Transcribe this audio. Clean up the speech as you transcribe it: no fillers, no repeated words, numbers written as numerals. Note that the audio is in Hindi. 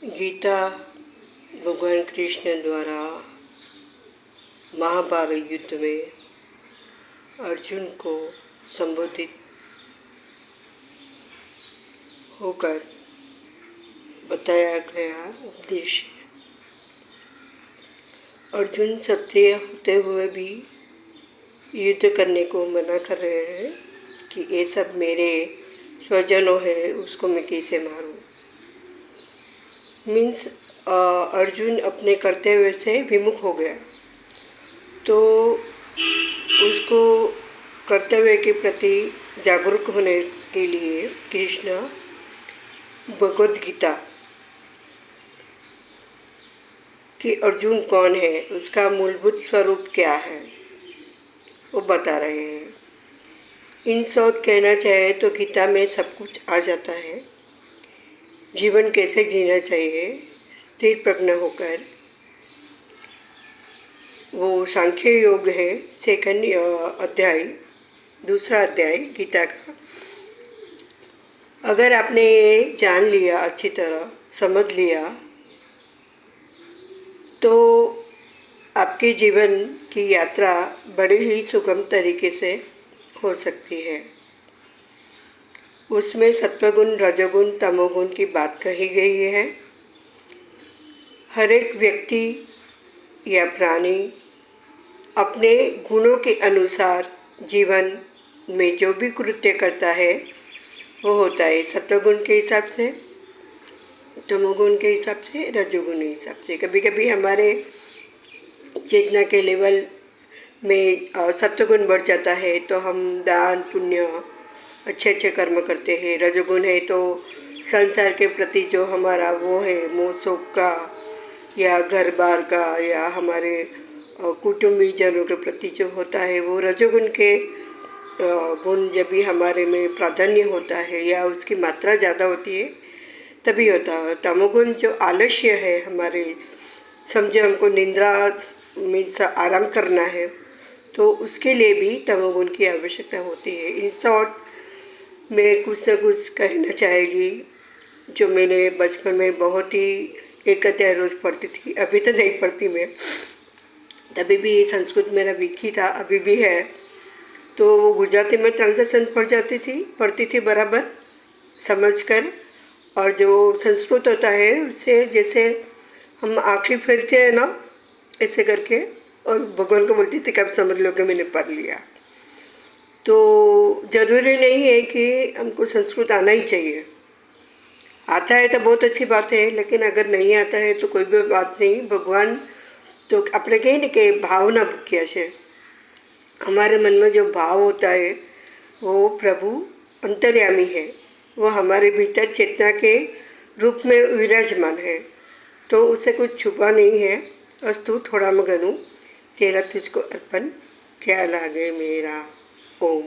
गीता भगवान कृष्ण द्वारा महाभारत युद्ध में अर्जुन को संबोधित होकर बताया गया उपदेश। अर्जुन क्षत्रिय होते हुए भी युद्ध करने को मना कर रहे हैं कि ये सब मेरे स्वजनों है, उसको मैं कैसे मारूं। मीन्स अर्जुन अपने कर्तव्य से विमुख हो गया, तो उसको कर्तव्य के प्रति जागरूक होने के लिए कृष्ण भगवद गीता कि अर्जुन कौन है, उसका मूलभूत स्वरूप क्या है, वो बता रहे हैं। इन शॉर्ट कहना चाहे तो गीता में सब कुछ आ जाता है। जीवन कैसे जीना चाहिए स्थिर प्रज्ञ होकर, वो सांख्य योग है, सेकंड अध्याय, दूसरा अध्याय गीता का। अगर आपने ये जान लिया, अच्छी तरह समझ लिया, तो आपके जीवन की यात्रा बड़े ही सुगम तरीके से हो सकती है। उसमें सत्वगुण, रजोगुण, तमोगुण की बात कही गई है। हर एक व्यक्ति या प्राणी अपने गुणों के अनुसार जीवन में जो भी कृत्य करता है वो होता है सत्वगुण के हिसाब से, तमोगुण के हिसाब से, रजोगुण के हिसाब से। कभी कभी हमारे चेतना के लेवल में सत्वगुण बढ़ जाता है तो हम दान पुण्य अच्छे अच्छे कर्म करते हैं। रजोगुण है तो संसार के प्रति जो हमारा वो है मोह शोक का, या घर बार का, या हमारे कुटुंबी जनों के प्रति जो होता है, वो रजोगुण के गुण जब भी हमारे में प्राधान्य होता है या उसकी मात्रा ज़्यादा होती है तभी होता है। तमोगुण जो आलस्य है हमारे, समझे हमको निंद्रा मीन्स आराम करना है, तो उसके लिए भी तमोगुण की आवश्यकता होती है। इन शॉर्ट मैं कुछ न कुछ कहना चाहेगी जो मैंने बचपन में बहुत ही एक अध्याय रोज़ पढ़ती थी। अभी तो नहीं पढ़ती मैं, तभी भी संस्कृत मेरा वीक ही था, अभी भी है, तो वो गुजराती में ट्रांसलेशन पढ़ती थी बराबर समझकर। और जो संस्कृत होता है उससे जैसे हम आँखें फेरते हैं ना, ऐसे करके, और भगवान को बोलती थी कि आप समझ लो कि मैंने पढ़ लिया। तो ज़रूरी नहीं है कि हमको संस्कृत आना ही चाहिए। आता है तो बहुत अच्छी बात है, लेकिन अगर नहीं आता है तो कोई भी बात नहीं। भगवान तो अपने कहीं ना कहीं भावना भूखिया है, हमारे मन में जो भाव होता है वो प्रभु अंतर्यामी है, वो हमारे भीतर चेतना के रूप में विराजमान है, तो उसे कुछ छुपा नहीं है। अस्तु थोड़ा मगनु तेरा तुझको अर्पण, क्या लागे मेरा ओम।